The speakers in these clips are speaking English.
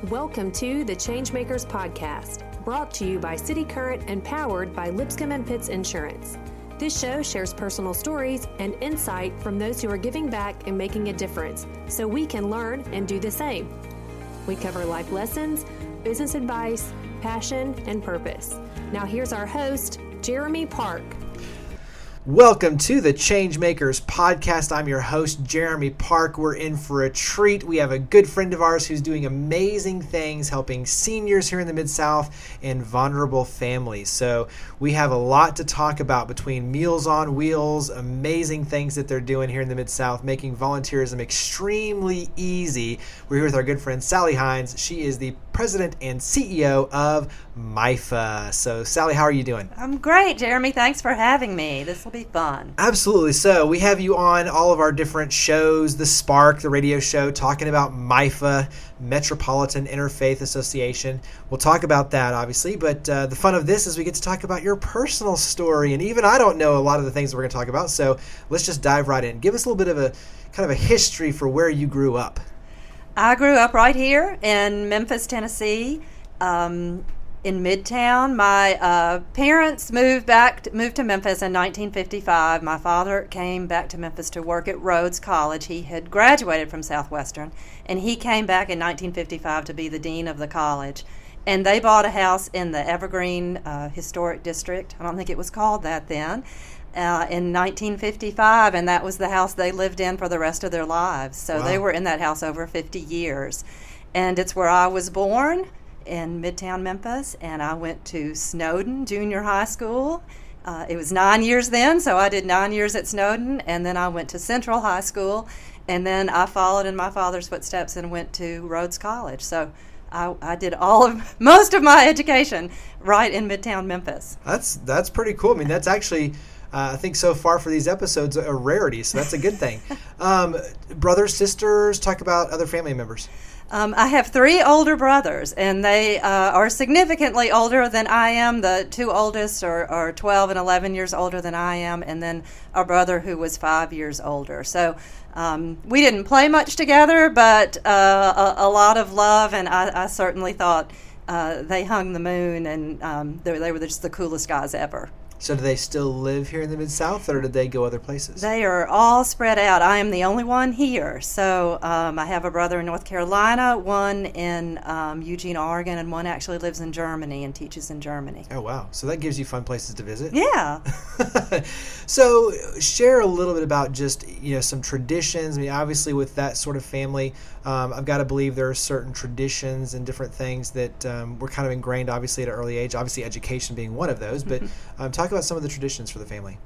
Welcome to the ChangeMakers podcast, brought to you by City Current and powered by Lipscomb and Pitts Insurance. This show shares personal stories and insight from those who are giving back and making a difference, so we can learn and do the same. We cover life lessons, business advice, passion, and purpose. Now here's our host, Jeremy Park. Welcome to the ChangeMakers podcast. I'm your host, Jeremy Park. We're in for a treat. We have a good friend of ours who's doing amazing things, helping seniors here in the Mid-South and vulnerable families. So we have a lot to talk about between Meals on Wheels, amazing things that they're doing here in the Mid-South, making volunteerism extremely easy. We're here with our good friend, Sally Heinz. She is the President and CEO of MIFA. So, Sally, how are you doing? I'm great, Jeremy. Thanks for having me. This will be fun. Absolutely. So, we have you on all of our different shows, The Spark, the radio show, talking about MIFA, Metropolitan Interfaith Association. We'll talk about that, obviously, but the fun of this is we get to talk about your personal story, and even I don't know a lot of the things that we're going to talk about, so let's just dive right in. Give us a little bit of a kind of a history for where you grew up. I grew up right here in Memphis, Tennessee, in Midtown. My parents moved to Memphis in 1955. My father came back to Memphis to work at Rhodes College. He had graduated from Southwestern, and he came back in 1955 to be the dean of the college. And they bought a house in the Evergreen Historic District. I don't think it was called that then. In 1955, and that was the house they lived in for the rest of their lives. So They were in that house over 50 years. And it's where I was born, in Midtown Memphis, and I went to Snowden Junior High School. It was 9 years then, so I did 9 years at Snowden, and then I went to Central High School, and then I followed in my father's footsteps and went to Rhodes College. So I did most of my education right in Midtown Memphis. That's pretty cool. I mean, that's actually... I think so far for these episodes a rarity, so that's a good thing. Brothers, sisters, talk about other family members. I have three older brothers, and they are significantly older than I am. The two oldest are 12 and 11 years older than I am, and then a brother who was 5 years older. So we didn't play much together, but a lot of love, and I certainly thought they hung the moon, and they were just the coolest guys ever. So do they still live here in the Mid-South, or did they go other places? They are all spread out. I am the only one here. So I have a brother in North Carolina, one in Eugene, Oregon, and one actually lives in Germany and teaches in Germany. Oh, wow. So that gives you fun places to visit? Yeah. So share a little bit about just, some traditions. I mean, obviously with that sort of family, I've got to believe there are certain traditions and different things that were kind of ingrained, obviously, at an early age, obviously education being one of those, but talk about some of the traditions for the family.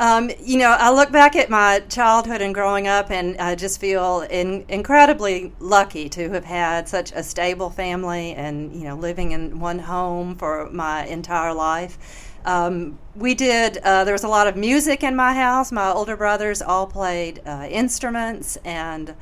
I look back at my childhood and growing up, and I just feel incredibly lucky to have had such a stable family and, living in one home for my entire life. There was a lot of music in my house. My older brothers all played instruments, and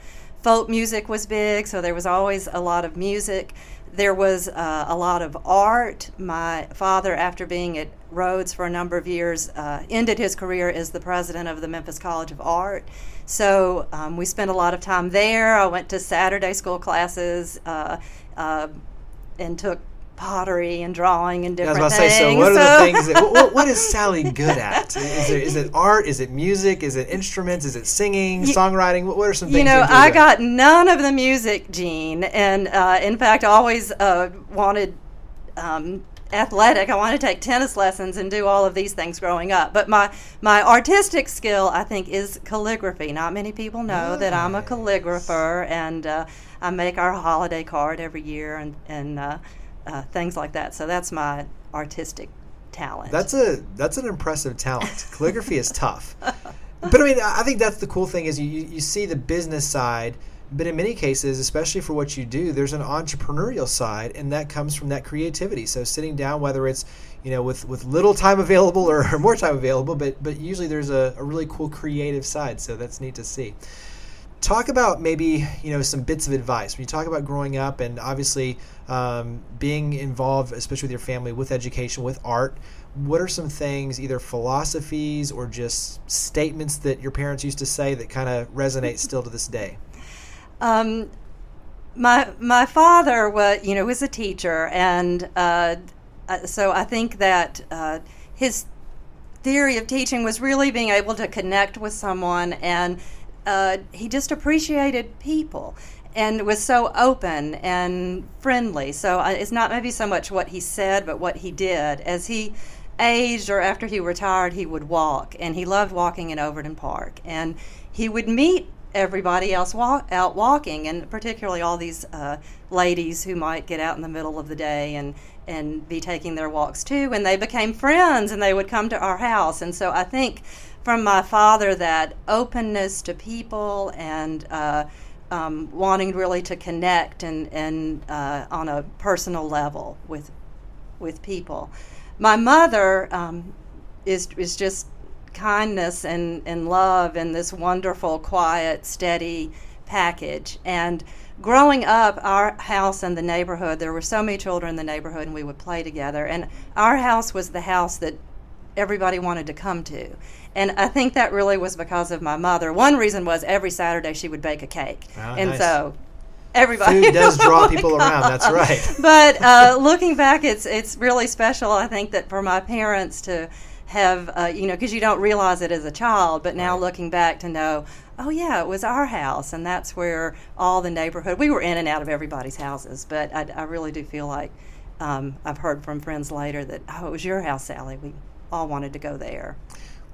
folk music was big, so there was always a lot of music. There was a lot of art. My father, after being at Rhodes for a number of years, ended his career as the president of the Memphis College of Art. So we spent a lot of time there. I went to Saturday school classes and took pottery and drawing and different things. I was about to say, so what are the things what is Sally good at? Is it art? Is it music? Is it instruments? Is it singing, songwriting? What are some things I got none of the music gene, and in fact, I always wanted athletic. I wanted to take tennis lessons and do all of these things growing up. But my artistic skill, I think, is calligraphy. Not many people know that I'm a calligrapher, and I make our holiday card every year and things like that. So that's my artistic talent. That's an impressive talent. Calligraphy is tough. But I mean, I think that's the cool thing is you see the business side, but in many cases, especially for what you do, there's an entrepreneurial side, and that comes from that creativity. So sitting down, whether it's with little time available or more time available, but usually there's a really cool creative side. So that's neat to see. Talk about maybe, some bits of advice. When you talk about growing up and obviously being involved, especially with your family, with education, with art, what are some things, either philosophies or just statements that your parents used to say that kind of resonate still to this day? My father was a teacher, and so I think that his theory of teaching was really being able to connect with someone, and he just appreciated people and was so open and friendly. So it's not maybe so much what he said, but what he did. As he aged or after he retired, he would walk, and he loved walking in Overton Park, and he would meet everybody else out walking, and particularly all these ladies who might get out in the middle of the day and be taking their walks too, and they became friends, and they would come to our house. And so I think from my father, that openness to people and wanting really to connect and on a personal level with people. My mother is just kindness and love and this wonderful, quiet, steady package. And growing up, our house and the neighborhood, there were so many children in the neighborhood, and we would play together. And our house was the house that everybody wanted to come to. And I think that really was because of my mother. One reason was every Saturday she would bake a cake. Oh, and nice. So everybody food does draw people around. That's right. But looking back, it's really special. I think that for my parents to have, because you don't realize it as a child, but now looking back to know, oh yeah, it was our house, and that's where all the neighborhood, we were in and out of everybody's houses, but I really do feel like I've heard from friends later that, oh, it was your house, Sally. We all wanted to go there.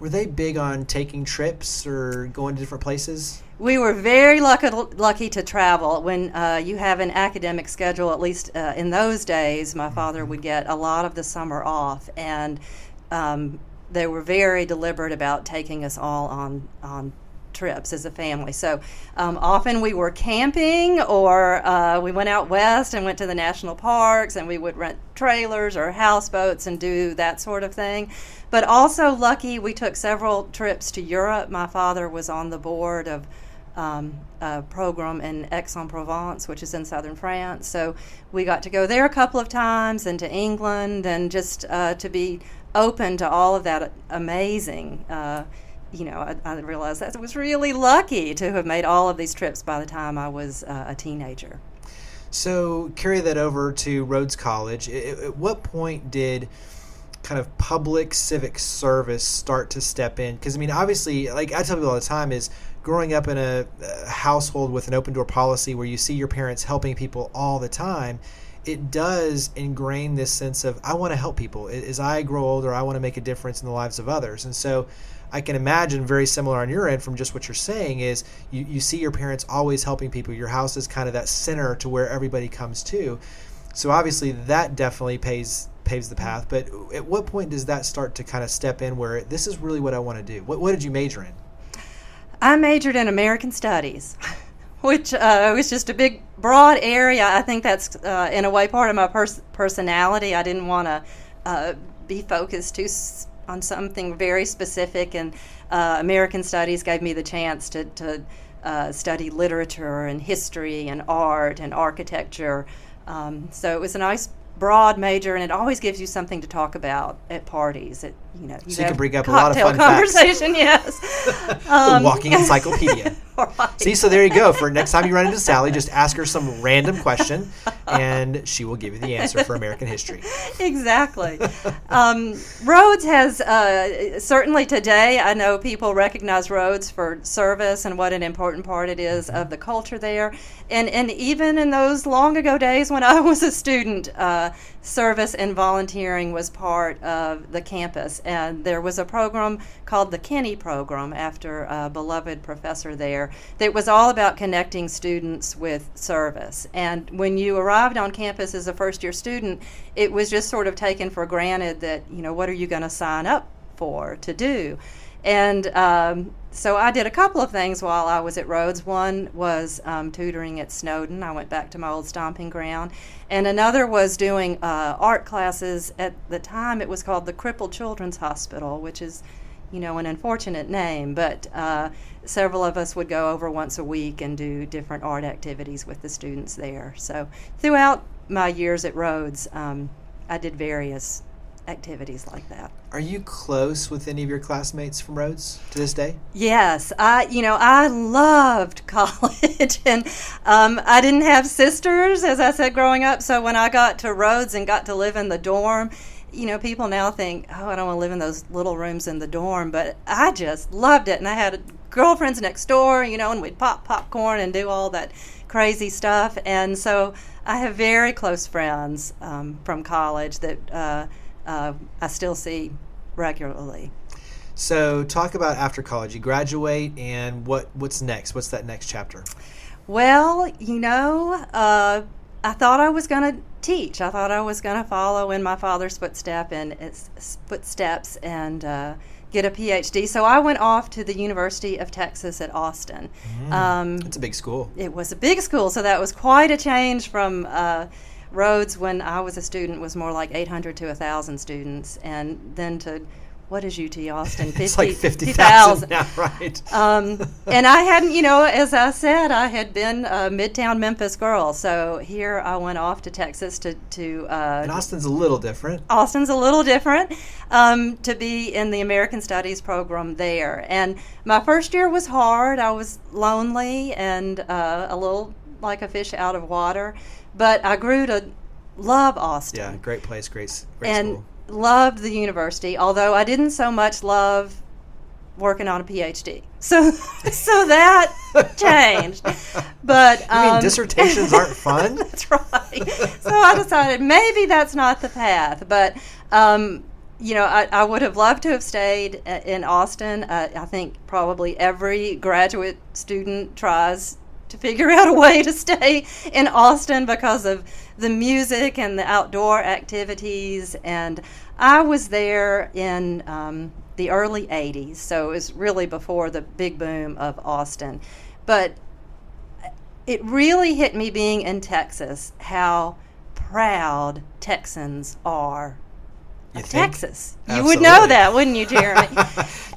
Were they big on taking trips or going to different places? We were very lucky to travel. When you have an academic schedule, at least in those days, my father would get a lot of the summer off, and they were very deliberate about taking us all on trips as a family. So often we were camping, or we went out west and went to the national parks, and we would rent trailers or houseboats and do that sort of thing. But also lucky, we took several trips to Europe. My father was on the board of a program in Aix-en-Provence, which is in southern France. So we got to go there a couple of times, and to England, and just to be open to all of that amazing. I realized that I was really lucky to have made all of these trips by the time I was a teenager. So carry that over to Rhodes College. At what point did kind of public civic service start to step in? Because, I mean, obviously, like I tell people all the time, is growing up in a household with an open door policy where you see your parents helping people all the time, it does ingrain this sense of, I want to help people. As I grow older, I want to make a difference in the lives of others. And so I can imagine very similar on your end from just what you're saying is you see your parents always helping people. Your house is kind of that center to where everybody comes to. So obviously that definitely paves the path. But at what point does that start to kind of step in where this is really what I want to do? What did you major in? I majored in American Studies, which was just a big, broad area. I think that's, in a way, part of my personality. I didn't want to be focused on something very specific, and American Studies gave me the chance to study literature and history and art and architecture. So it was a nice broad major, and it always gives you something to talk about at parties. So you can bring up a lot of fun conversation, yes. The walking encyclopedia. Right. See, so there you go. For next time you run into Sally, just ask her some random question, and she will give you the answer for American history. Exactly. Rhodes has, certainly today, I know people recognize Rhodes for service and what an important part it is of the culture there. And even in those long ago days when I was a student, service and volunteering was part of the campus. And there was a program called the Kinney Program after a beloved professor there that was all about connecting students with service. And when you arrived on campus as a first-year student, it was just sort of taken for granted that, what are you going to sign up for to do? And so I did a couple of things while I was at Rhodes. One was tutoring at Snowden. I went back to my old stomping ground. And another was doing art classes. At the time, it was called the Crippled Children's Hospital, which is, an unfortunate name. But several of us would go over once a week and do different art activities with the students there. So throughout my years at Rhodes, I did various activities like that. Are you close with any of your classmates from Rhodes to this day? Yes, I loved college, and I didn't have sisters, as I said, growing up. So when I got to Rhodes and got to live in the dorm, people now think, oh, I don't want to live in those little rooms in the dorm, but I just loved it. And I had girlfriends next door, and we'd pop popcorn and do all that crazy stuff. And so I have very close friends from college that I still see regularly. So talk about after college. You graduate, and what's next? What's that next chapter? Well, I thought I was going to teach. I thought I was going to follow in my father's footsteps and get a PhD. So I went off to the University of Texas at Austin. It's a big school. It was a big school, so that was quite a change from Rhodes when I was a student. Was more like 800 to 1,000 students, and then to what is UT Austin? 50, it's like 50,000 now, right? And I hadn't, as I said, I had been a Midtown Memphis girl. So here I went off to Texas to and Austin's a little different. Austin's a little different, to be in the American Studies program there. And my first year was hard. I was lonely and a little like a fish out of water. But I grew to love Austin. Yeah, great place, great and school. Loved the university, although I didn't so much love working on a PhD. So that changed. But you mean dissertations aren't fun? That's right. So I decided maybe that's not the path. But I would have loved to have stayed in Austin. I think probably every graduate student tries to figure out a way to stay in Austin because of the music and the outdoor activities. And I was there in the early 80s, so it was really before the big boom of Austin. But it really hit me being in Texas how proud Texans are of Texas. You would know that, wouldn't you, Jeremy?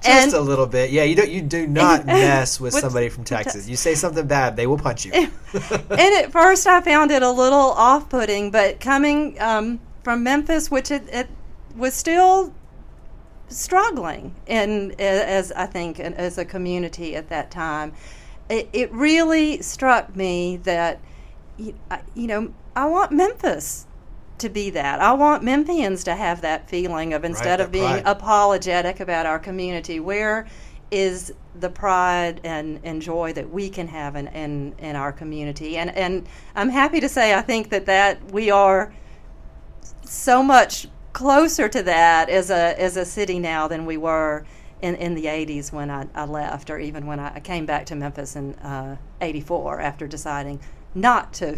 Just a little bit. Yeah, you do not mess with somebody from Texas. You say something bad, they will punch you. And at first I found it a little off-putting, but coming from Memphis, which it was still struggling as a community at that time, it really struck me that I want Memphis to be that. I want Memphians to have that feeling of, instead of being apologetic about our community, where is the pride and joy that we can have in our community. And I'm happy to say I think that we are so much closer to that as a city now than we were in the 80s when I left, or even when I came back to Memphis in 84 after deciding not to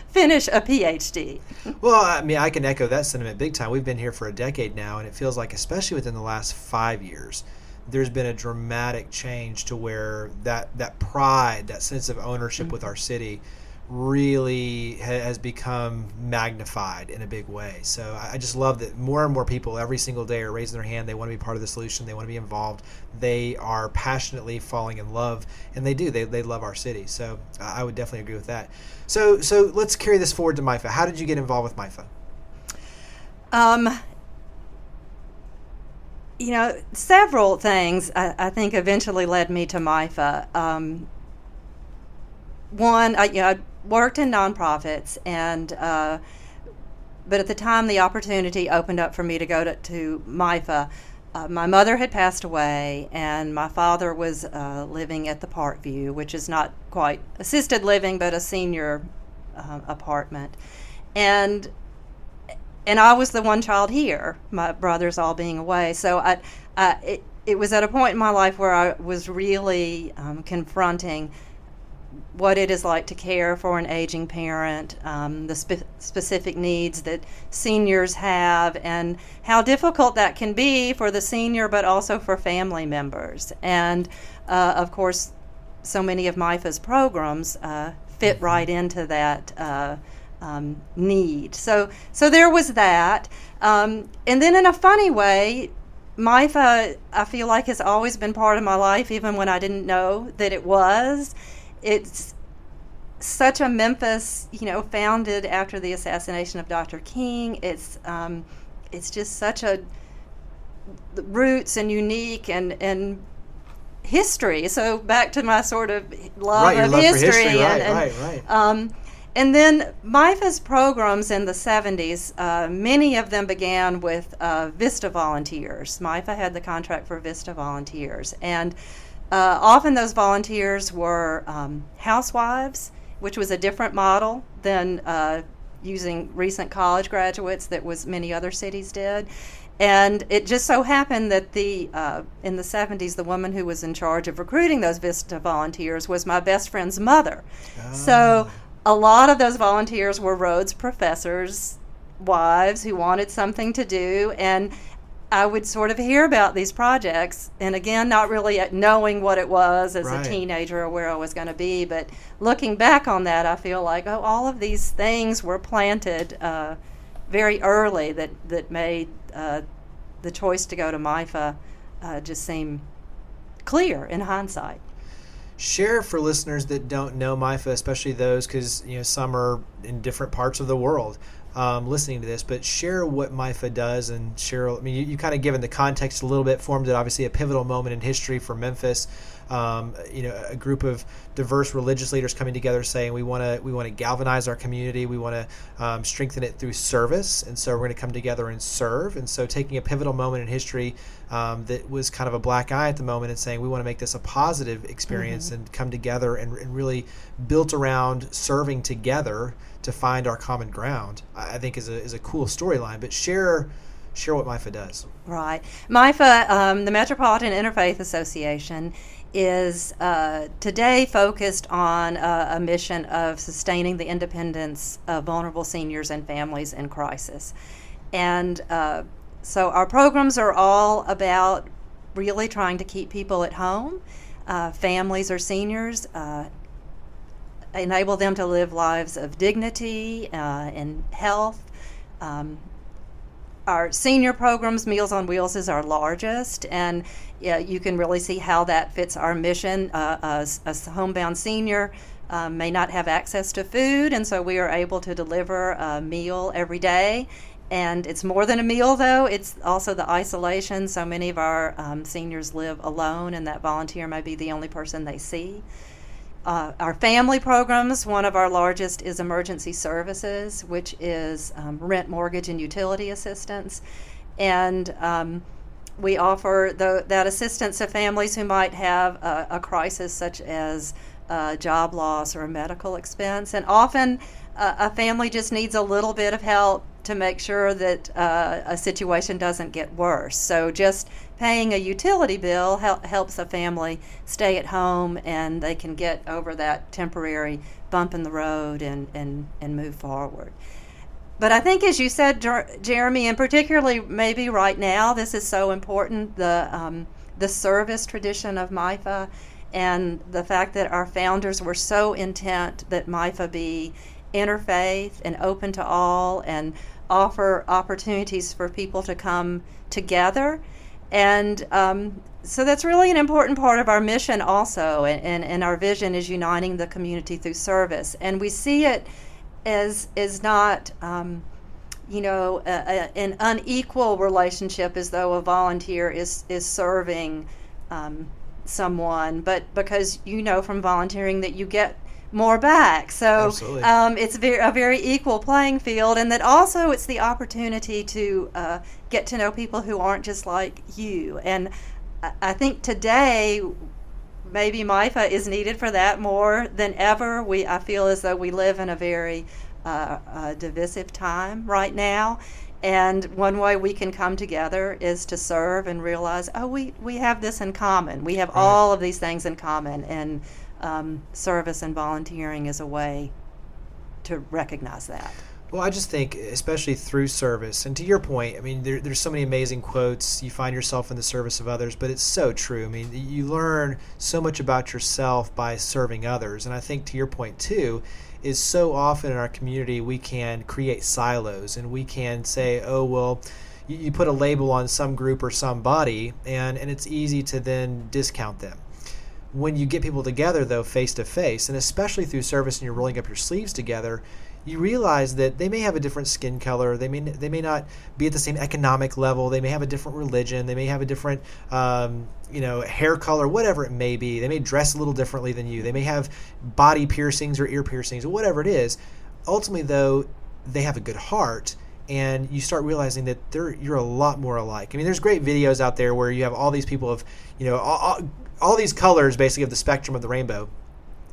finish a PhD. Well, I mean, I can echo that sentiment big time. We've been here for a decade now, and it feels like, especially within the last 5 years, there's been a dramatic change to where that pride, that sense of ownership with our city really has become magnified in a big way. So I just love that more and more people every single day are raising their hand. They want to be part of the solution. They want to be involved. They are passionately falling in love, and they do. They love our city. So I would definitely agree with that. So let's carry this forward to MIFA. How did you get involved with MIFA? Several things I think eventually led me to MIFA. One, I worked in nonprofits, but at the time the opportunity opened up for me to go to MIFA. My mother had passed away, and my father was living at the Parkview, which is not quite assisted living, but a senior apartment. And I was the one child here, my brothers all being away. So it was at a point in my life where I was really confronting what it is like to care for an aging parent, the specific needs that seniors have, and how difficult that can be for the senior, but also for family members. And of course, so many of MIFA's programs fit right into that need. So there was that. And then in a funny way, MIFA, I feel like, has always been part of my life, even when I didn't know that it was. It's such a Memphis, founded after the assassination of Dr. King. It's it's just such a roots and unique and history. So back to my sort of love of history. Right. And then MIFA's programs in the 70s, many of them began with VISTA volunteers. MIFA had the contract for VISTA volunteers. And often those volunteers were housewives, which was a different model than using recent college graduates that was many other cities did. And it just so happened that in the 70s, the woman who was in charge of recruiting those VISTA volunteers was my best friend's mother. Oh. So a lot of those volunteers were Rhodes professors' wives who wanted something to do, and I would sort of hear about these projects, and again, not really knowing what it was as a teenager or where I was going to be, but looking back on that, I feel like, all of these things were planted very early that made the choice to go to MIFA just seem clear in hindsight. Share for listeners that don't know MIFA, especially those, because some are in different parts of the world listening to this, but share what MIFA does, and share. I mean, you kind of given the context a little bit, formed it obviously a pivotal moment in history for Memphis. A group of diverse religious leaders coming together saying we want to galvanize our community, we want to strengthen it through service, and so we're going to come together and serve. And so taking a pivotal moment in history that was kind of a black eye at the moment and saying we want to make this a positive experience and come together and really built around serving together to find our common ground, I think is a cool storyline. But share what MIFA does. Right. MIFA, the Metropolitan Interfaith Association, is today focused on a mission of sustaining the independence of vulnerable seniors and families in crisis. And so our programs are all about really trying to keep people at home, families or seniors, enable them to live lives of dignity and health. Our senior programs, Meals on Wheels is our largest, and you can really see how that fits our mission. A homebound senior may not have access to food, and so we are able to deliver a meal every day. And it's more than a meal, though. It's also the isolation. So many of our seniors live alone, and that volunteer may be the only person they see. Our family programs, one of our largest is emergency services, which is rent, mortgage, and utility assistance. And we offer that assistance to families who might have a crisis such as job loss or a medical expense. And often a family just needs a little bit of help to make sure that a situation doesn't get worse. So just paying a utility bill helps a family stay at home, and they can get over that temporary bump in the road and move forward. But I think, as you said, Jeremy, and particularly maybe right now, this is so important, the service tradition of MIFA and the fact that our founders were so intent that MIFA be interfaith and open to all and offer opportunities for people to come together. And so that's really an important part of our mission also, and our vision is uniting the community through service. And we see it as not, an unequal relationship as though a volunteer is serving someone, but because from volunteering that you get more back. So it's a very equal playing field, and that also it's the opportunity to get to know people who aren't just like you. And I think today maybe MIFA is needed for that more than ever. I feel as though we live in a very divisive time right now, and one way we can come together is to serve and realize, we have this in common. We have all of these things in common, and service and volunteering is a way to recognize that. Well, I just think, especially through service, and to your point, I mean, there's so many amazing quotes. You find yourself in the service of others, but it's so true. I mean, you learn so much about yourself by serving others. And I think, to your point, too, is so often in our community we can create silos, and we can say, you put a label on some group or somebody, and it's easy to then discount them. When you get people together, though, face to face, and especially through service and you're rolling up your sleeves together, you realize that they may have a different skin color. They may not be at the same economic level. They may have a different religion. They may have a different hair color, whatever it may be. They may dress a little differently than you. They may have body piercings or ear piercings or whatever it is. Ultimately, though, they have a good heart, and you start realizing that you're a lot more alike. I mean, there's great videos out there where you have all these people of, all these colors basically of the spectrum of the rainbow.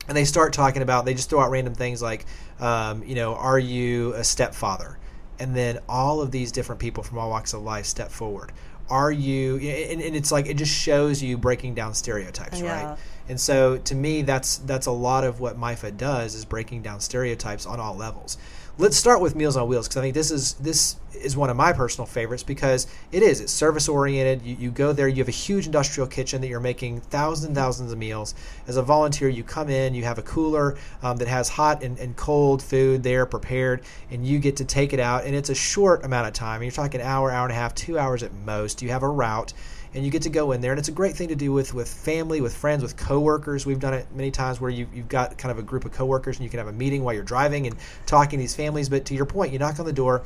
And they start talking about, they just throw out random things like, are you a stepfather? And then all of these different people from all walks of life step forward. Are you, and it's like, it just shows you breaking down stereotypes, right? And so to me, that's a lot of what MIFA does, is breaking down stereotypes on all levels. Let's start with Meals on Wheels, because I think this is one of my personal favorites, because it's service oriented. You go there, you have a huge industrial kitchen that you're making thousands and thousands of meals. As a volunteer, you come in, you have a cooler that has hot and cold food there prepared, and you get to take it out, and it's a short amount of time. You're talking hour and a half, 2 hours at most. You have a route, and you get to go in there, and it's a great thing to do with family, with friends, with coworkers. We've done it many times where you've got kind of a group of coworkers, and you can have a meeting while you're driving and talking to these families. But to your point, you knock on the door,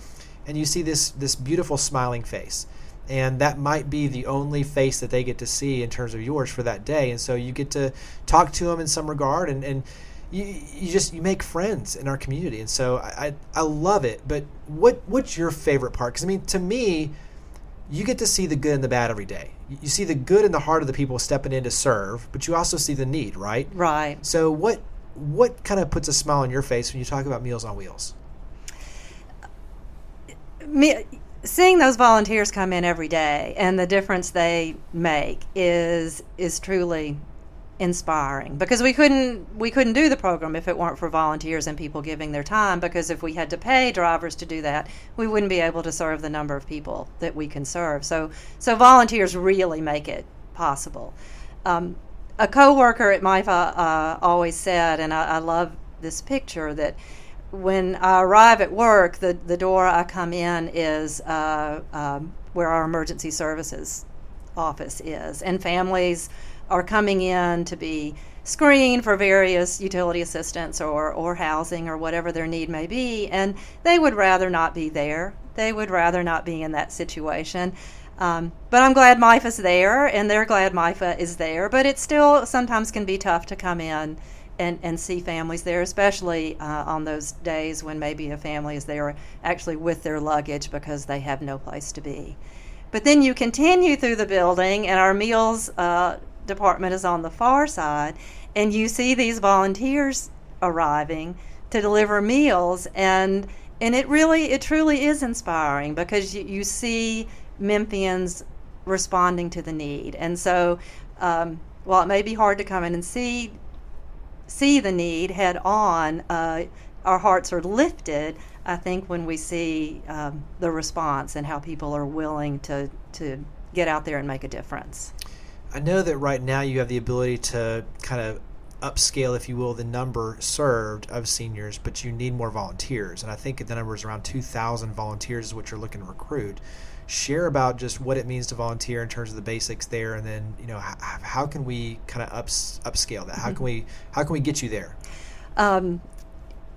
and you see this beautiful smiling face, and that might be the only face that they get to see in terms of yours for that day. And so you get to talk to them in some regard, and you make friends in our community. And so I love it. But what's your favorite part? Because I mean, to me, you get to see the good and the bad every day. You see the good in the heart of the people stepping in to serve, but you also see the need, right? Right. So what kind of puts a smile on your face when you talk about Meals on Wheels? Seeing those volunteers come in every day and the difference they make is truly inspiring, because we couldn't do the program if it weren't for volunteers and people giving their time, because if we had to pay drivers to do that, we wouldn't be able to serve the number of people that we can serve. So volunteers really make it possible. A coworker at MIFA always said, and I love this picture, that when I arrive at work, the door I come in is where our emergency services office is, and families are coming in to be screened for various utility assistance or housing or whatever their need may be, and they would rather not be there. They would rather not be in that situation. But I'm glad MIFA's there, and they're glad MIFA is there, but it still sometimes can be tough to come in and see families there, especially on those days when maybe a family is there actually with their luggage because they have no place to be. But then you continue through the building, and our meals department is on the far side, and you see these volunteers arriving to deliver meals, and it truly is inspiring, because you see Memphians responding to the need. And so while it may be hard to come in and see the need head on, our hearts are lifted, I think, when we see the response and how people are willing to get out there and make a difference. I know that right now you have the ability to kind of upscale, if you will, the number served of seniors, but you need more volunteers. And I think the number is around 2,000 volunteers is what you're looking to recruit. Share about just what it means to volunteer in terms of the basics there, and then how can we kind of upscale that? How can we get you there?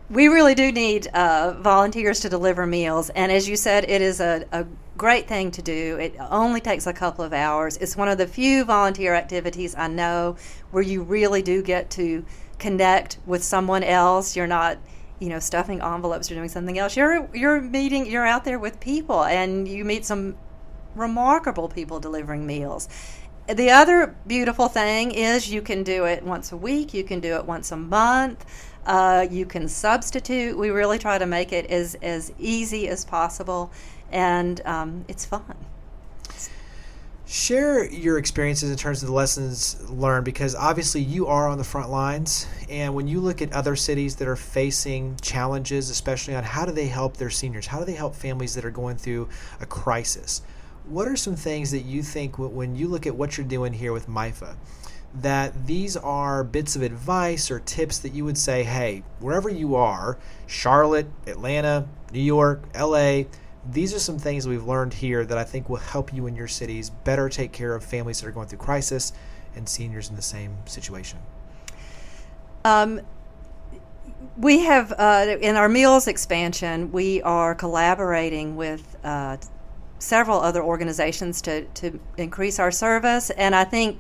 We really do need volunteers to deliver meals, and as you said, it is a great thing to do. It only takes a couple of hours. It's one of the few volunteer activities I know where you really do get to connect with someone else. You're not, stuffing envelopes or doing something else. You're out there with people, and you meet some remarkable people delivering meals. The other beautiful thing is you can do it once a week. You can do it once a month. You can substitute. We really try to make it as easy as possible, and it's fun. Share your experiences in terms of the lessons learned, because obviously you are on the front lines, and when you look at other cities that are facing challenges, especially on how do they help their seniors, how do they help families that are going through a crisis, what are some things that you think, when you look at what you're doing here with MIFA, that these are bits of advice or tips that you would say, hey, wherever you are, Charlotte, Atlanta, New York, LA, these are some things we've learned here that I think will help you in your cities better take care of families that are going through crisis and seniors in the same situation? We have, in our meals expansion, we are collaborating with several other organizations to increase our service, and I think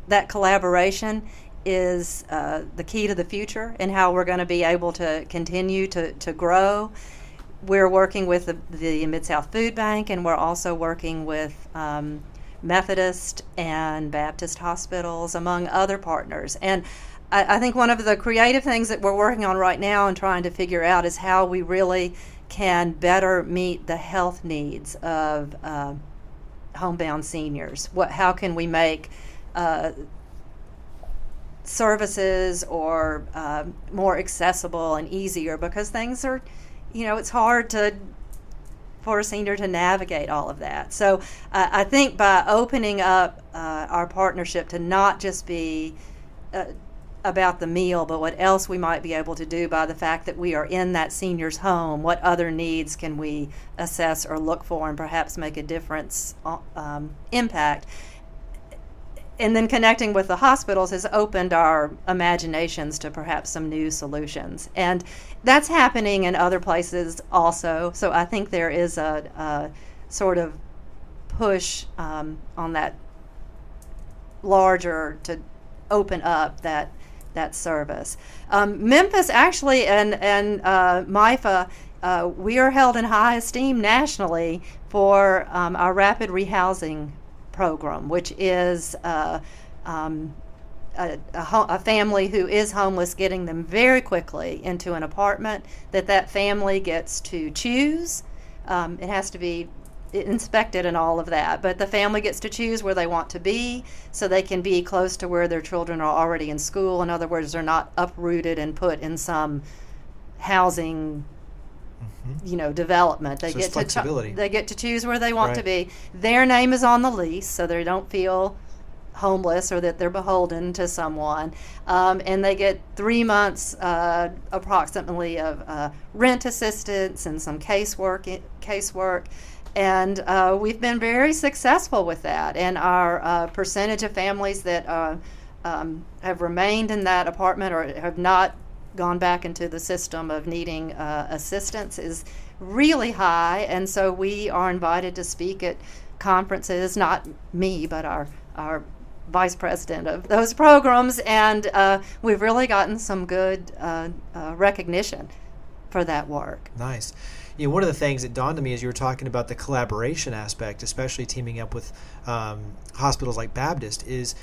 that collaboration is the key to the future and how we're going to be able to continue to grow. We're working with the Mid-South Food Bank, and we're also working with Methodist and Baptist hospitals, among other partners. And I think one of the creative things that we're working on right now and trying to figure out is how we really can better meet the health needs of homebound seniors. How can we make services or more accessible and easier, because things are, it's hard for a senior to navigate all of that. So I think by opening up our partnership to not just be about the meal, but what else we might be able to do by the fact that we are in that senior's home, what other needs can we assess or look for and perhaps make a difference, impact. And then connecting with the hospitals has opened our imaginations to perhaps some new solutions. And that's happening in other places also. So I think there is a sort of push on that larger to open up that service. Memphis actually and MIFA, we are held in high esteem nationally for our rapid rehousing program, which is a family who is homeless, getting them very quickly into an apartment that family gets to choose. It has to be inspected and all of that, but the family gets to choose where they want to be so they can be close to where their children are already in school. In other words, they're not uprooted and put in some housing development. They get flexibility. They get to choose where they want to be. Their name is on the lease, so they don't feel homeless or that they're beholden to someone. And they get 3 months approximately of rent assistance and some casework. And we've been very successful with that. And our percentage of families that have remained in that apartment or have not gone back into the system of needing assistance is really high. And so we are invited to speak at conferences, not me, but our vice president of those programs. And we've really gotten some good recognition for that work. Nice. One of the things that dawned on me as you were talking about the collaboration aspect, especially teaming up with hospitals like Baptist, is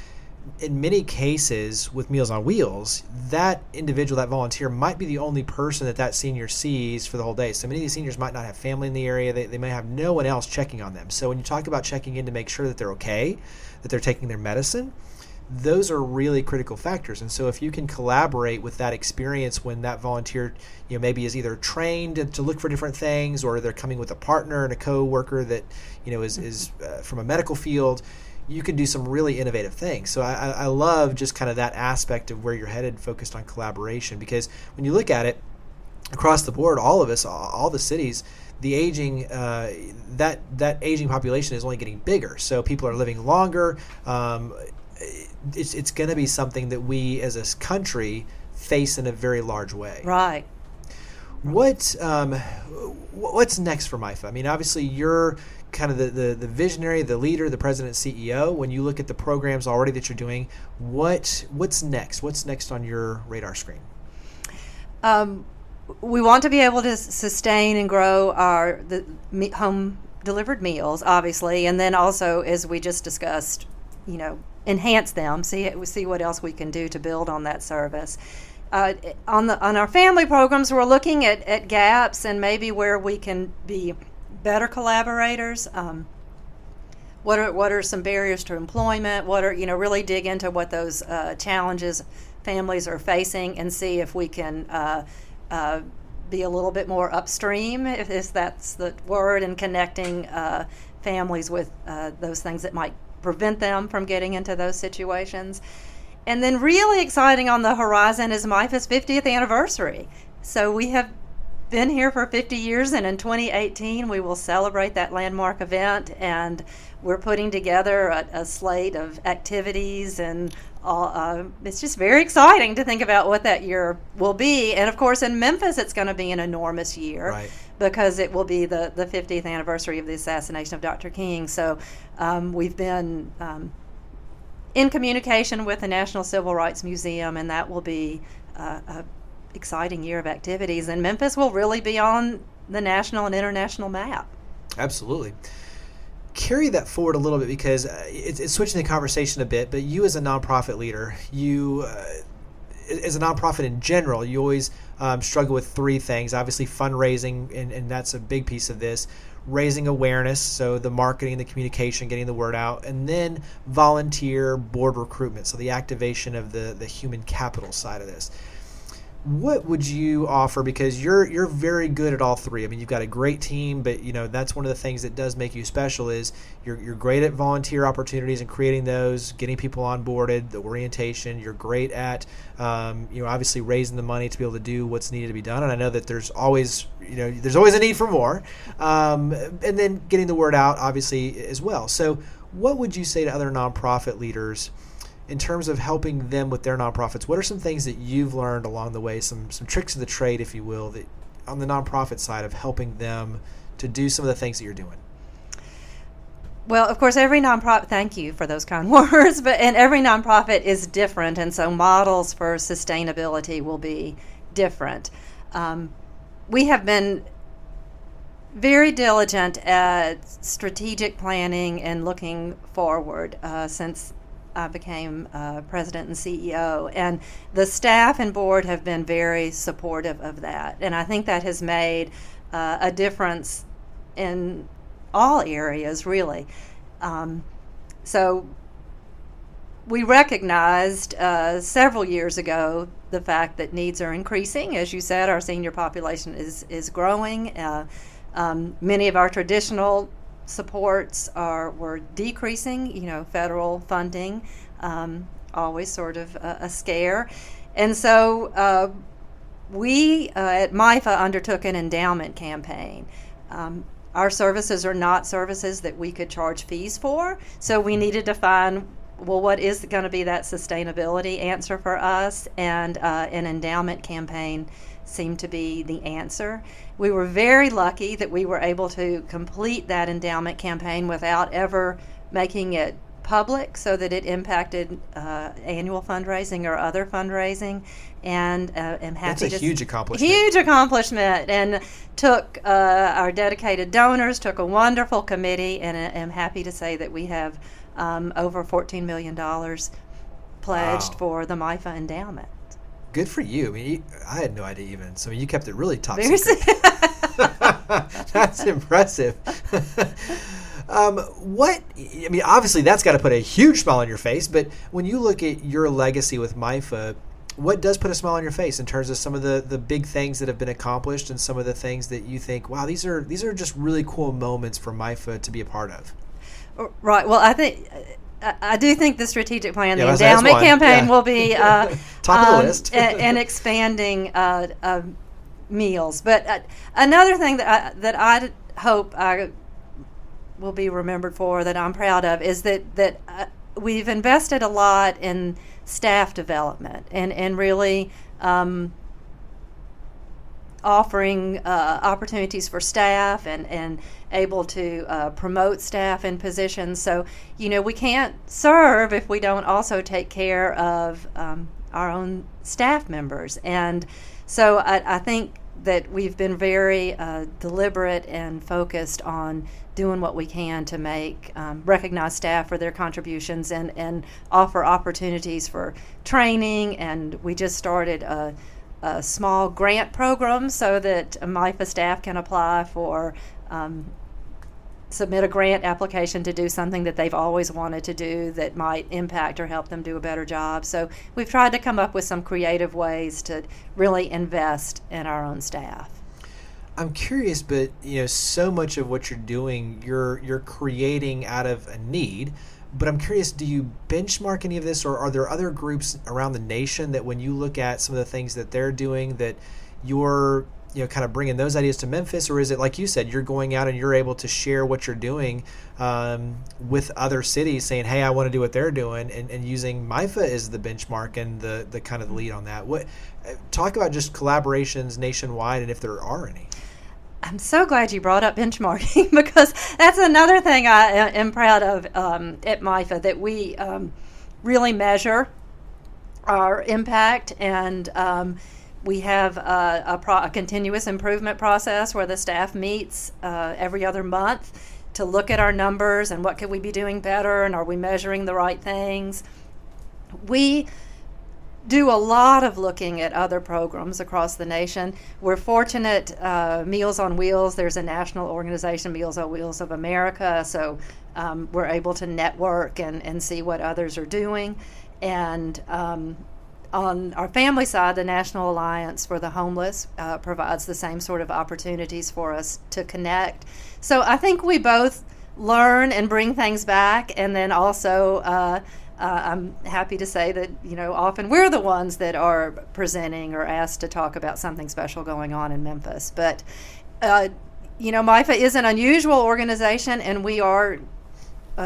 in many cases with Meals on Wheels, that individual, that volunteer, might be the only person that senior sees for the whole day. So many of these seniors might not have family in the area. They may have no one else checking on them. So when you talk about checking in to make sure that they're okay, that they're taking their medicine, those are really critical factors. And so if you can collaborate with that experience when that volunteer maybe is either trained to look for different things, or they're coming with a partner and a co-worker that is from a medical field, you can do some really innovative things. So I love just kind of that aspect of where you're headed, focused on collaboration, because when you look at it across the board, all of us, all the cities, the aging that aging population is only getting bigger. So people are living longer. It's going to be something that we as a country face in a very large way. Right. What's next for MIFA? I mean, obviously you're kind of the visionary, the leader, the president, CEO. When you look at the programs already that you're doing, what's next? What's next on your radar screen? We want to be able to sustain and grow the home delivered meals, obviously, and then also, as we just discussed, enhance them, see what else we can do to build on that service. On our family programs, we're looking at gaps and maybe where we can be better collaborators. What are some barriers to employment? What are really dig into what those challenges families are facing and see if we can be a little bit more upstream, if that's the word, in connecting families with those things that might prevent them from getting into those situations. And then really exciting on the horizon is MIFA's 50th anniversary. So we have been here for 50 years, and in 2018 we will celebrate that landmark event, and we're putting together a slate of activities, and it's just very exciting to think about what that year will be. And of course in Memphis it's going to be an enormous year, right, because it will be the 50th anniversary of the assassination of Dr. King. So we've been in communication with the National Civil Rights Museum, and that will be a exciting year of activities, and Memphis will really be on the national and international map. Absolutely. Carry that forward a little bit, because it's switching the conversation a bit, but you as a nonprofit leader, you as a nonprofit in general, you always struggle with three things. Obviously fundraising, and that's a big piece of this, raising awareness, so the marketing, the communication, getting the word out, and then volunteer board recruitment, so the activation of the human capital side of this. What would you offer? Because you're very good at all three. I mean, you've got a great team, but that's one of the things that does make you special is you're great at volunteer opportunities and creating those, getting people onboarded, the orientation. You're great at obviously raising the money to be able to do what's needed to be done. And I know that there's always a need for more, and then getting the word out obviously as well. So what would you say to other nonprofit leaders in terms of helping them with their nonprofits? What are some things that you've learned along the way, some tricks of the trade, if you will, that on the nonprofit side of helping them to do some of the things that you're doing? Well, of course, every nonprofit, thank you for those kind words, and every nonprofit is different, and so models for sustainability will be different. We have been very diligent at strategic planning and looking forward since I became president and CEO, and the staff and board have been very supportive of that, and I think that has made a difference in all areas, really. So we recognized several years ago the fact that needs are increasing. As you said, our senior population is growing. Many of our traditional supports were decreasing, federal funding, always sort of a scare. And so we at MIFA undertook an endowment campaign. Our services are not services that we could charge fees for, so we needed to find, well, what is going to be that sustainability answer for us, and an endowment campaign seemed to be the answer. We were very lucky that we were able to complete that endowment campaign without ever making it public, so that it impacted annual fundraising or other fundraising. And I'm happy. That's a huge accomplishment. Huge accomplishment, and took our dedicated donors, took a wonderful committee, and I'm happy to say that we have over $14 million pledged for the MIFA endowment. Good for you. I mean, I had no idea even. So you kept it really top secret. That's impressive. Obviously that's got to put a huge smile on your face, but when you look at your legacy with MIFA, what does put a smile on your face in terms of some of the big things that have been accomplished and some of the things that you think, wow, these are just really cool moments for MIFA to be a part of? Right. Well, I do think the strategic plan, the endowment campaign, will be top of the list, and expanding meals. But another thing that I hope I will be remembered for, that I'm proud of, is that we've invested a lot in staff development and really offering opportunities for staff and able to promote staff in positions. So, we can't serve if we don't also take care of our own staff members. And so I think that we've been very deliberate and focused on doing what we can to make recognize staff for their contributions and offer opportunities for training. And we just started a small grant program so that MIFA staff can apply for submit a grant application to do something that they've always wanted to do that might impact or help them do a better job. So we've tried to come up with some creative ways to really invest in our own staff. I'm curious, but so much of what you're doing, you're creating out of a need. But I'm curious, do you benchmark any of this, or are there other groups around the nation that when you look at some of the things that they're doing that you're kind of bringing those ideas to Memphis, or is it like you said, you're going out and you're able to share what you're doing with other cities, saying, hey, I want to do what they're doing, and using MIFA as the benchmark and the kind of the lead on that? Talk about just collaborations nationwide, and if there are any. I'm so glad you brought up benchmarking, because that's another thing I am proud of at MIFA, that we really measure our impact, and we have a continuous improvement process where the staff meets every other month to look at our numbers and what could we be doing better, and are we measuring the right things. We do a lot of looking at other programs across the nation. We're fortunate, Meals on Wheels, there's a national organization, Meals on Wheels of America, so we're able to network and see what others are doing. And on our family side, the National Alliance for the Homeless provides the same sort of opportunities for us to connect. So I think we both learn and bring things back, and then also I'm happy to say that, often we're the ones that are presenting or asked to talk about something special going on in Memphis. But, MIFA is an unusual organization, and we are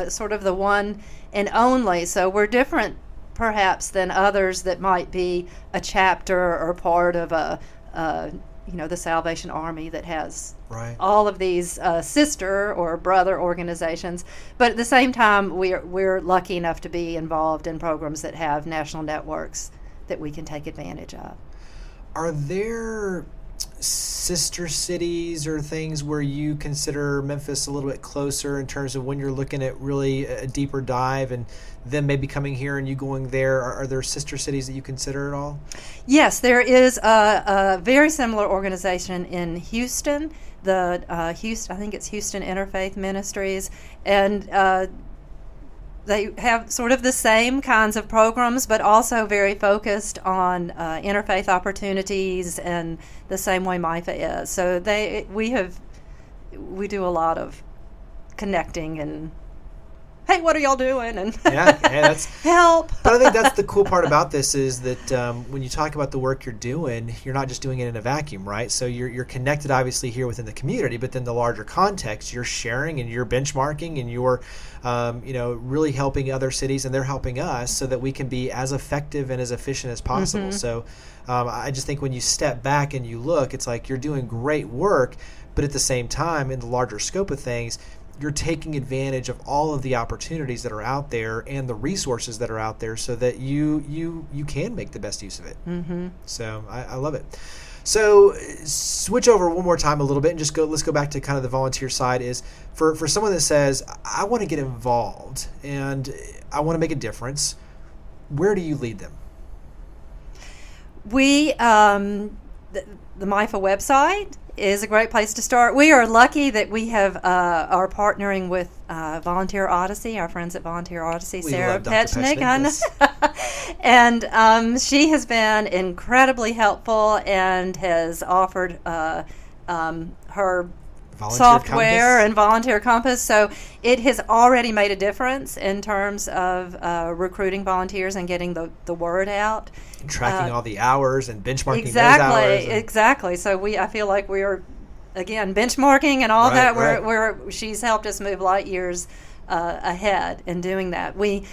sort of the one and only. So we're different, perhaps, than others that might be a chapter or part of the Salvation Army that has all of these sister or brother organizations. But at the same time, we're lucky enough to be involved in programs that have national networks that we can take advantage of. Are there sister cities or things where you consider Memphis a little bit closer in terms of when you're looking at really a deeper dive, and them maybe coming here and you going there? Are there sister cities that you consider at all? Yes, there is a very similar organization in Houston, I think it's Houston Interfaith Ministries, and they have sort of the same kinds of programs, but also very focused on interfaith opportunities, and the same way MIFA is. So we do a lot of connecting and, hey, what are y'all doing? And that's help. But I think that's the cool part about this, is that when you talk about the work you're doing, you're not just doing it in a vacuum, right? So you're connected, obviously, here within the community, but then the larger context, you're sharing and you're benchmarking, and you're really helping other cities, and they're helping us, so that we can be as effective and as efficient as possible. Mm-hmm. So I just think when you step back and you look, it's like you're doing great work, but at the same time, in the larger scope of things, you're taking advantage of all of the opportunities that are out there and the resources that are out there, so that you can make the best use of it. Mm-hmm. So I love it. So switch over one more time a little bit, and let's go back to kind of the volunteer side. Is for someone that says, I want to get involved and I want to make a difference, where do you lead them? We the MIFA website is a great place to start. We are lucky that we are partnering with Volunteer Odyssey, our friends at Volunteer Odyssey, Sarah Petchnick. And she has been incredibly helpful and has offered her Volunteer software Compass. And Volunteer Compass. So it has already made a difference in terms of recruiting volunteers and getting the word out. And tracking all the hours and benchmarking exactly, those hours. Exactly. So I feel like we are, again, benchmarking and all that. She's helped us move light years ahead in doing that. We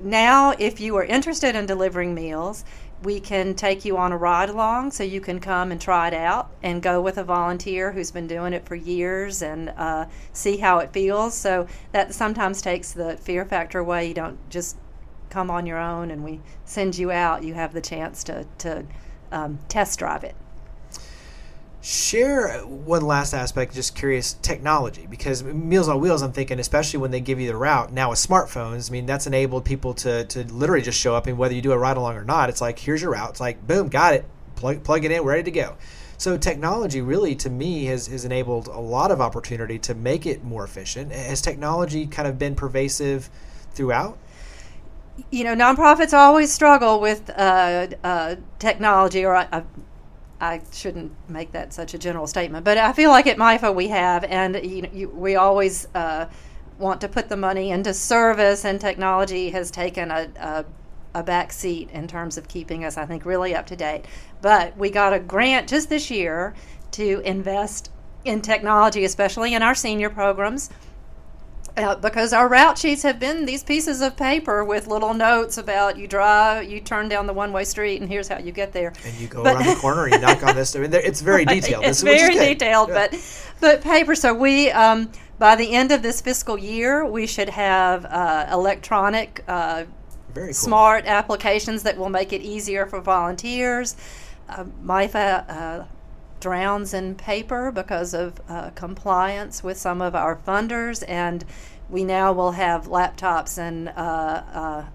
now, if you are interested in delivering meals, we can take you on a ride along, so you can come and try it out and go with a volunteer who's been doing it for years and see how it feels. So that sometimes takes the fear factor away. You don't just come on your own and we send you out. You have the chance to test drive it. Share one last aspect, just curious, technology, because Meals on Wheels, I'm thinking, especially when they give you the route, now with smartphones, I mean, that's enabled people to literally just show up, and whether you do a ride along or not, it's like, here's your route. It's like, boom, got it, plug it in, ready to go. So technology really, to me, has enabled a lot of opportunity to make it more efficient. Has technology kind of been pervasive throughout? Nonprofits always struggle with technology, or I shouldn't make that such a general statement, but I feel like at MIFA we have, and we always want to put the money into service, and technology has taken a a back seat in terms of keeping us, I think, really up to date. But we got a grant just this year to invest in technology, especially in our senior programs, because our route sheets have been these pieces of paper with little notes about you turn down the one-way street, and here's how you get there. And you go around the corner, and you knock on this. I mean, it's very detailed. It's very detailed, yeah. But paper. So we, by the end of this fiscal year, we should have electronic, very cool, smart applications that will make it easier for volunteers. MIFA drowns in paper because of compliance with some of our funders, and we now will have laptops and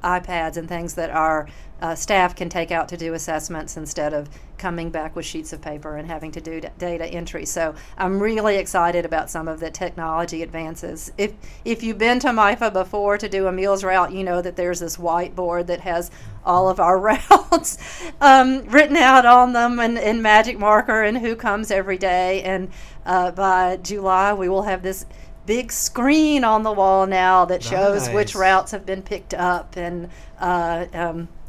iPads and things that our staff can take out to do assessments instead of coming back with sheets of paper and having to do data entry. So I'm really excited about some of the technology advances. If you've been to MIFA before to do a meals route, you know that there's this whiteboard that has all of our routes written out on them in magic marker and who comes every day. And by July, we will have this big screen on the wall now that shows which routes have been picked up, and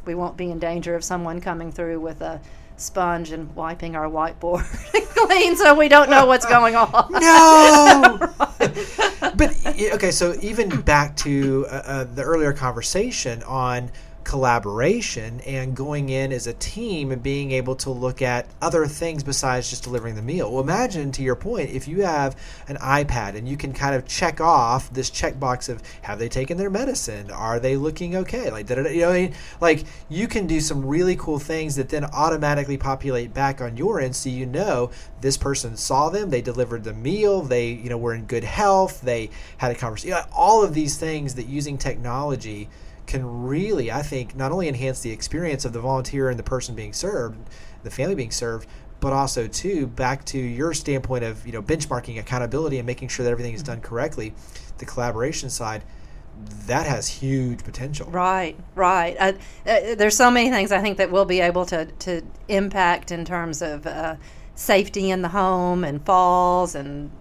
we won't be in danger of someone coming through with a sponge and wiping our whiteboard clean, so we don't know what's going on. No! But, okay, so even back to the earlier conversation on collaboration and going in as a team and being able to look at other things besides just delivering the meal. Well, imagine, to your point, if you have an iPad and you can kind of check off this checkbox of, have they taken their medicine? Are they looking okay? Like, you know what I mean? Like, you can do some really cool things that then automatically populate back on your end, so you know this person saw them, they delivered the meal, they were in good health, they had a conversation. All of these things that using technology can really, I think, not only enhance the experience of the volunteer and the person being served, the family being served, but also, too, back to your standpoint of benchmarking, accountability, and making sure that everything is done correctly, the collaboration side, that has huge potential. Right. There's so many things I think that we'll be able to impact in terms of safety in the home and falls and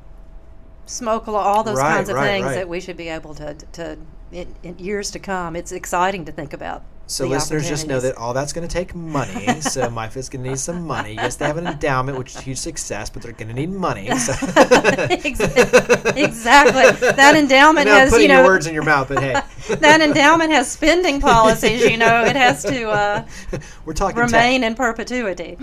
smoke alarm, all those kinds of things that we should be able to in years to come. It's exciting to think about. So listeners, just know that all that's going to take money. So MIFA's going to need some money. Yes, they have an endowment, which is a huge success, but they're going to need money. So. Exactly. That endowment has, putting your words in your mouth, but hey. That endowment has spending policies. It has to we're talking remain in perpetuity.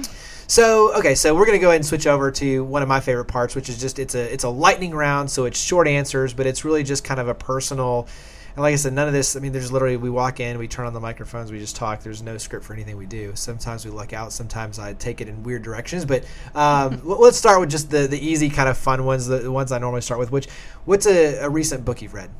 So, okay, so we're going to go ahead and switch over to one of my favorite parts, which is just it's a lightning round, so it's short answers, but it's really just kind of a personal. And like I said, none of this, there's literally, we walk in, we turn on the microphones, we just talk. There's no script for anything we do. Sometimes we luck out. Sometimes I take it in weird directions. But let's start with just the easy kind of fun ones, the ones I normally start with. What's a recent book you've read?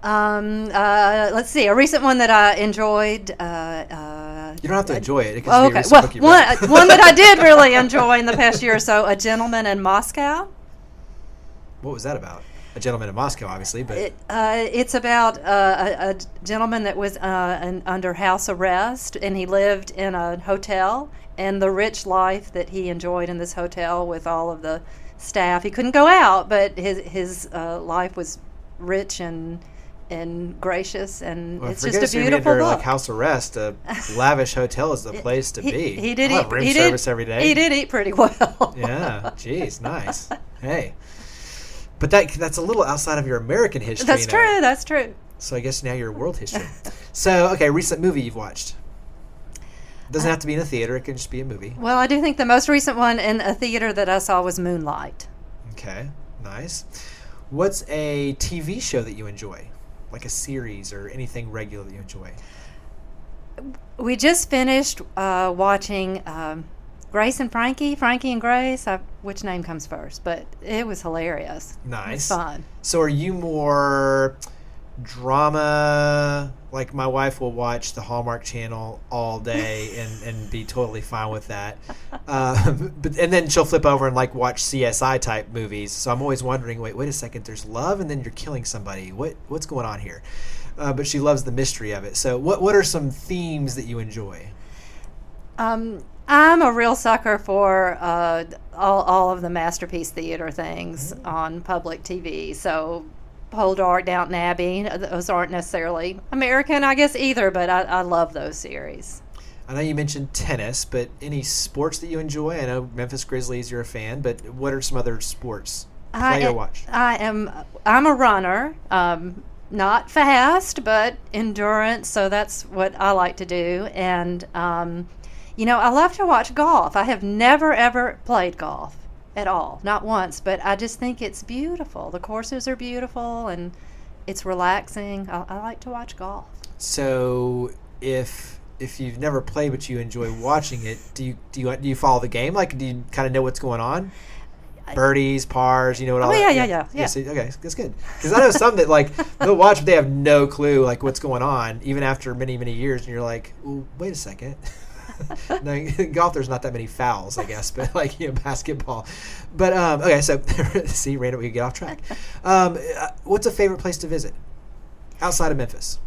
Let's see. A recent one that I enjoyed. You don't have to enjoy it. It can okay. Just be a recent book you've read. One that I did really enjoy in the past year or so, A Gentleman in Moscow. What was that about? A gentleman in Moscow, obviously, but it's about a gentleman that was under house arrest, and he lived in a hotel, and the rich life that he enjoyed in this hotel with all of the staff. He couldn't go out, but his life was rich and gracious, and it's just a beautiful book. Like house arrest, a lavish hotel is the place to be. He did eat room service every day. He did eat pretty well. Yeah, geez, nice. Hey. But that's a little outside of your American history. That's true. So I guess now you're world history. So, okay, recent movie you've watched. Doesn't have to be in a theater. It can just be a movie. Well, I do think the most recent one in a theater that I saw was Moonlight. Okay, nice. What's a TV show that you enjoy? Like a series or anything regular that you enjoy? We just finished watching Grace and Frankie and Grace. Which name comes first? But it was hilarious. Nice. It was fun. So are you more drama? Like my wife will watch the Hallmark Channel all day and be totally fine with that. And then she'll flip over and watch CSI type movies. So I'm always wondering, wait a second, there's love and then you're killing somebody. What's going on here? But she loves the mystery of it. So what are some themes that you enjoy? I'm a real sucker for all of the Masterpiece Theater things on public TV. So Pole Dark, Downton Abbey. Those aren't necessarily American, I guess, either, but I love those series. I know you mentioned tennis, but any sports that you enjoy? I know Memphis Grizzlies, you're a fan, but what are some other sports? Play or watch? I'm a runner. Not fast, but endurance, so that's what I like to do. And, I love to watch golf. I have never, ever played golf at all, not once, but I just think it's beautiful. The courses are beautiful, and it's relaxing. I like to watch golf. So if you've never played but you enjoy watching it, do you follow the game? Like, do you kind of know what's going on? Birdies, pars, you know what all that? Yeah. So, okay, that's good. Because I know some that, like, they'll watch, but they have no clue, like, what's going on, even after many, many years, and you're like, well, wait a second. No, in golf, there's not that many fouls, I guess, but, like, basketball. But, okay, so, see, Randall, we could get off track. What's a favorite place to visit outside of Memphis?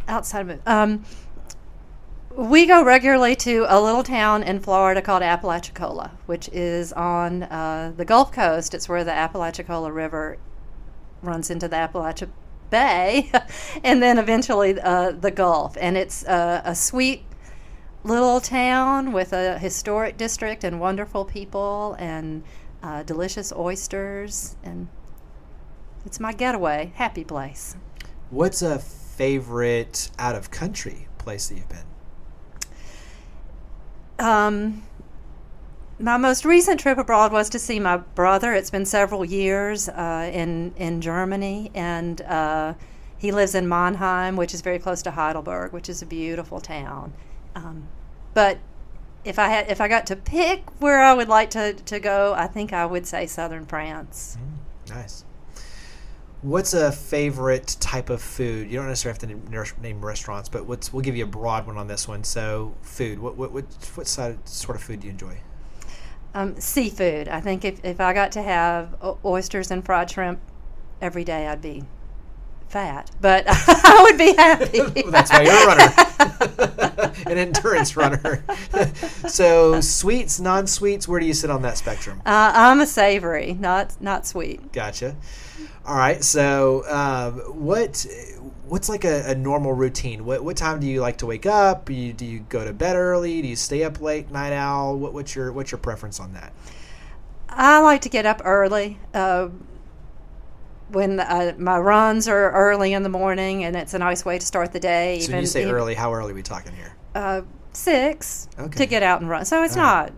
We go regularly to a little town in Florida called Apalachicola, which is on the Gulf Coast. It's where the Apalachicola River runs into the Appalachia Bay, and then eventually the Gulf. And it's a sweet little town with a historic district and wonderful people and delicious oysters. And it's my getaway, happy place. What's a favorite out-of-country place that you've been? My most recent trip abroad was to see my brother. It's been several years in Germany, and he lives in Mannheim, which is very close to Heidelberg, which is a beautiful town. But if I got to pick where I would like to go, I think I would say southern France. Nice. What's a favorite type of food? You don't necessarily have to name restaurants, but we'll give you a broad one on this one. So, food. What sort of food do you enjoy? Seafood. I think if I got to have oysters and fried shrimp every day, I'd be fat, but I would be happy. Well, that's why you're a runner, an endurance runner. So, sweets, non-sweets. Where do you sit on that spectrum? I'm a savory, not sweet. Gotcha. All right, so what's like a normal routine? What time do you like to wake up? Do you go to bed early? Do you stay up late, night owl? What's your preference on that? I like to get up early. When my runs are early in the morning, and it's a nice way to start the day. So when you say early, how early are we talking here? 6 to get out and run. So it's not,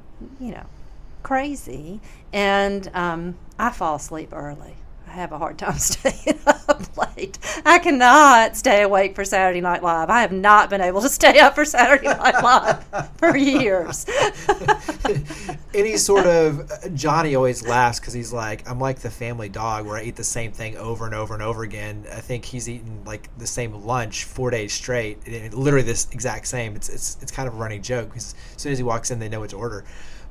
crazy. And I fall asleep early. I have a hard time staying up late. I cannot stay awake for Saturday Night Live. I have not been able to stay up for Saturday Night Live for years. Any sort of Johnny always laughs because he's like, I'm like the family dog where I eat the same thing over and over and over again. I think he's eaten like the same lunch 4 days straight, literally this exact same. It's kind of a running joke because as soon as he walks in, they know what to order.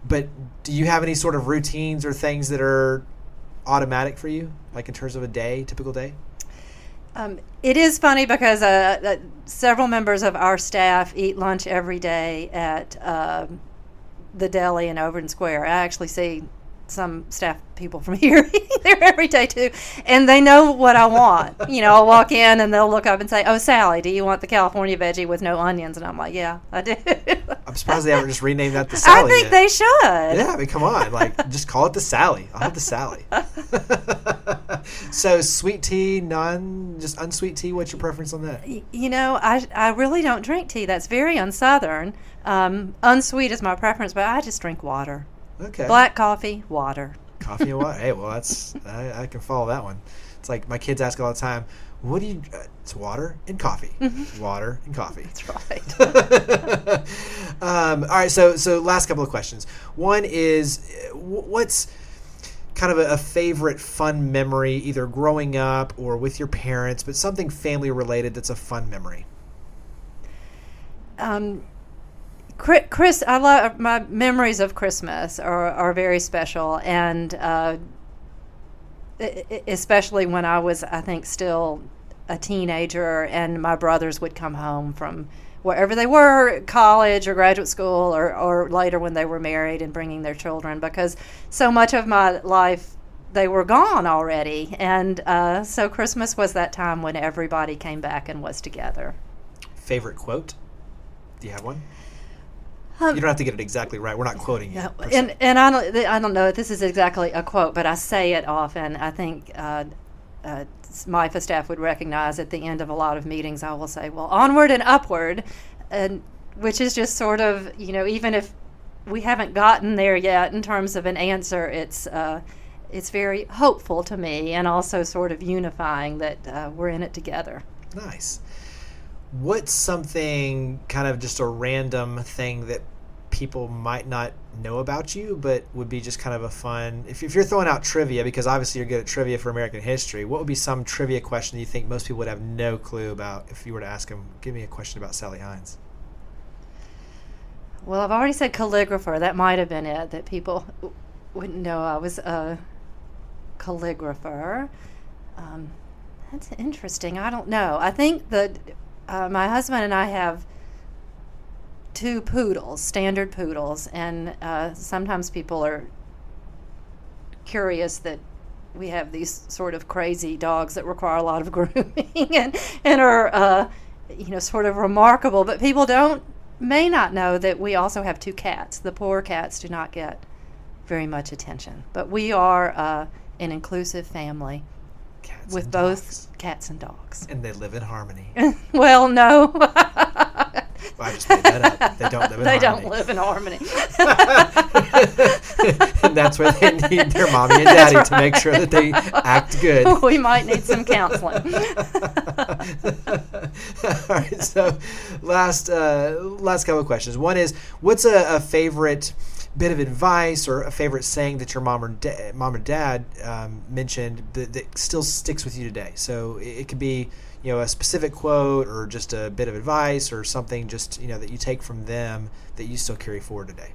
But do you have any sort of routines or things that are automatic for you, like in terms of a typical day? It is funny because several members of our staff eat lunch every day at the deli in Overton Square. I actually see some staff people from here eating there every day too, and they know what I want. I'll walk in and they'll look up and say, "Oh, Sally, do you want the California veggie with no onions?" And I'm like, "Yeah, I do." I'm surprised they haven't just renamed that the Sally. I think they should. Yeah, I mean, come on, just call it the Sally. I'll have the Sally. So, sweet tea, just unsweet tea. What's your preference on that? I really don't drink tea. That's very unsouthern. Unsweet is my preference, but I just drink water. Okay. Black coffee, water. Coffee and water. Hey, well, I can follow that one. It's like my kids ask all the time, what do you, it's water and coffee. Mm-hmm. Water and coffee. That's right. All right, so last couple of questions. One is, what's kind of a favorite fun memory, either growing up or with your parents, but something family related that's a fun memory? I love my memories of Christmas are very special, and especially when I was, I think, still a teenager, and my brothers would come home from wherever they were, college or graduate school, or later when they were married and bringing their children, because so much of my life they were gone already. And so Christmas was that time when everybody came back and was together. Favorite quote? Do you have one? You don't have to get it exactly right. We're not quoting you. And I don't know if this is exactly a quote, but I say it often. I think MIFA staff would recognize at the end of a lot of meetings, I will say, well, onward and upward, and which is just sort of, even if we haven't gotten there yet in terms of an answer, it's very hopeful to me and also sort of unifying that we're in it together. Nice. What's something, kind of just a random thing that people might not know about you, but would be just kind of a fun, if you're throwing out trivia, because obviously you're good at trivia for American history, what would be some trivia question you think most people would have no clue about if you were to ask them, give me a question about Sally Heinz? Well, I've already said calligrapher. That might have been it, that people wouldn't know I was a calligrapher. That's interesting. I don't know. I think that my husband and I have 2 poodles, standard poodles, and sometimes people are curious that we have these sort of crazy dogs that require a lot of grooming and are sort of remarkable, but people may not know that we also have 2 cats. The poor cats do not get very much attention, but we are an inclusive family. Cats with and both dogs. Cats and dogs. And they live in harmony. Well, no. I just made that up. They don't live in harmony. They don't live in harmony. And that's where they need their mommy and daddy to make sure that they act good. We might need some counseling. All right, so last couple of questions. One is, what's a favorite bit of advice or a favorite saying that your mom or dad mentioned that still sticks with you today? So it could be a specific quote or just a bit of advice or something just that you take from them that you still carry forward today.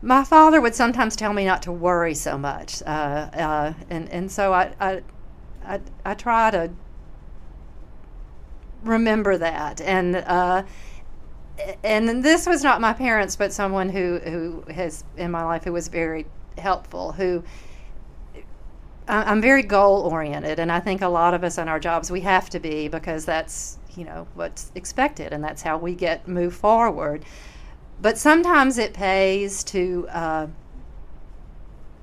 My father would sometimes tell me not to worry so much, and so I try to remember that. And this was not my parents, but someone who has in my life who was very helpful. I'm very goal oriented, and I think a lot of us in our jobs we have to be, because that's what's expected, and that's how we move forward. But sometimes it pays to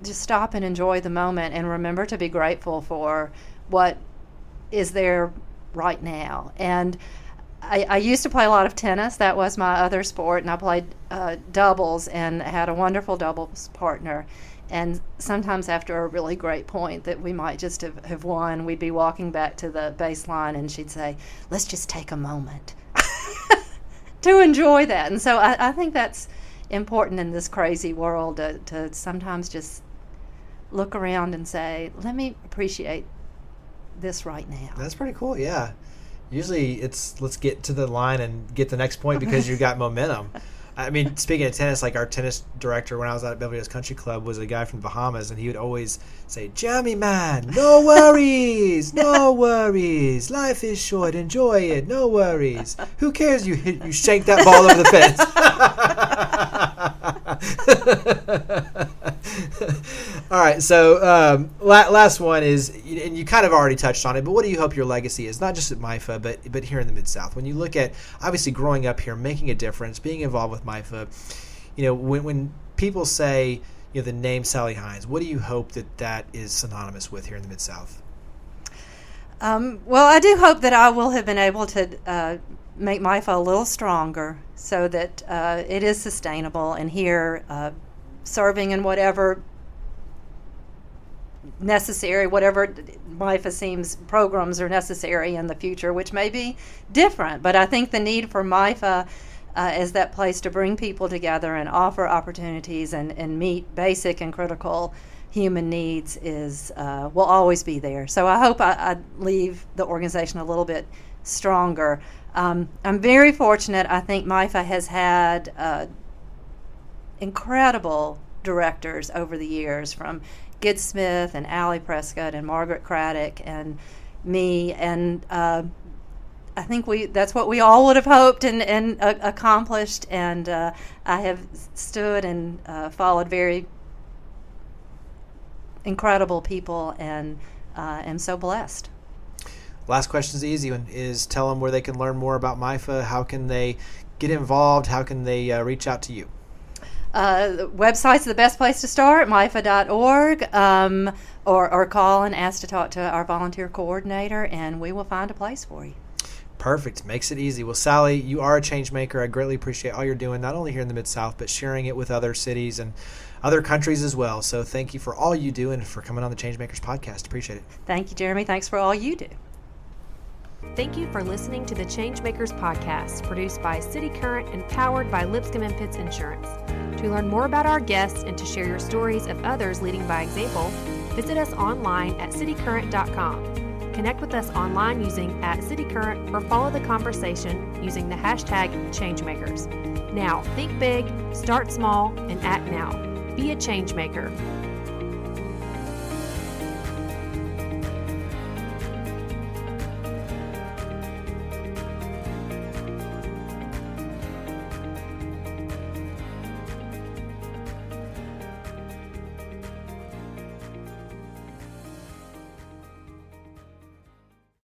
just stop and enjoy the moment and remember to be grateful for what is there right now. And I used to play a lot of tennis. That was my other sport, and I played doubles and had a wonderful doubles partner. And sometimes after a really great point that we might just have won, we'd be walking back to the baseline, and she'd say, let's just take a moment to enjoy that. And so I think that's important in this crazy world, to sometimes just look around and say, let me appreciate this right now. That's pretty cool, yeah. Usually it's let's get to the line and get the next point because you got momentum. I mean, speaking of tennis, like our tennis director when I was out at Beverly Hills Country Club was a guy from the Bahamas, and he would always say, Jammy man, no worries, no worries. Life is short, enjoy it, no worries. Who cares you shanked that ball over the fence? All right, so last one is, and you kind of already touched on it, but what do you hope your legacy is, not just at MIFA, but here in the Mid-South? When you look at, obviously, growing up here, making a difference, being involved with MIFA, when people say, the name Sally Heinz, what do you hope that is synonymous with here in the Mid-South? Well, I do hope that I will have been able to make MIFA a little stronger so that it is sustainable, and here serving in whatever necessary, whatever MIFA seems programs are necessary in the future, which may be different. But I think the need for MIFA as that place to bring people together and offer opportunities and meet basic and critical human needs will always be there. So I hope I leave the organization a little bit stronger. I'm very fortunate. I think MIFA has had incredible directors over the years, from Gid Smith and Allie Prescott and Margaret Craddock and me, and I think that's what we all would have hoped and accomplished, and I have stood and followed very incredible people, and am so blessed. Last question is the easy one, is tell them where they can learn more about MIFA. How can they get involved? How can they reach out to you? The website's the best place to start, MIFA.org, or call and ask to talk to our volunteer coordinator, and we will find a place for you. Perfect. Makes it easy. Well, Sally, you are a change maker. I greatly appreciate all you're doing, not only here in the Mid-South, but sharing it with other cities and other countries as well. So thank you for all you do and for coming on the ChangeMakers podcast. Appreciate it. Thank you, Jeremy. Thanks for all you do. Thank you for listening to the ChangeMakers podcast, produced by City Current and powered by Lipscomb & Pitts Insurance. To learn more about our guests and to share your stories of others leading by example, visit us online at citycurrent.com. Connect with us online using @CityCurrent or follow the conversation using the hashtag ChangeMakers. Now, think big, start small, and act now. Be a change maker.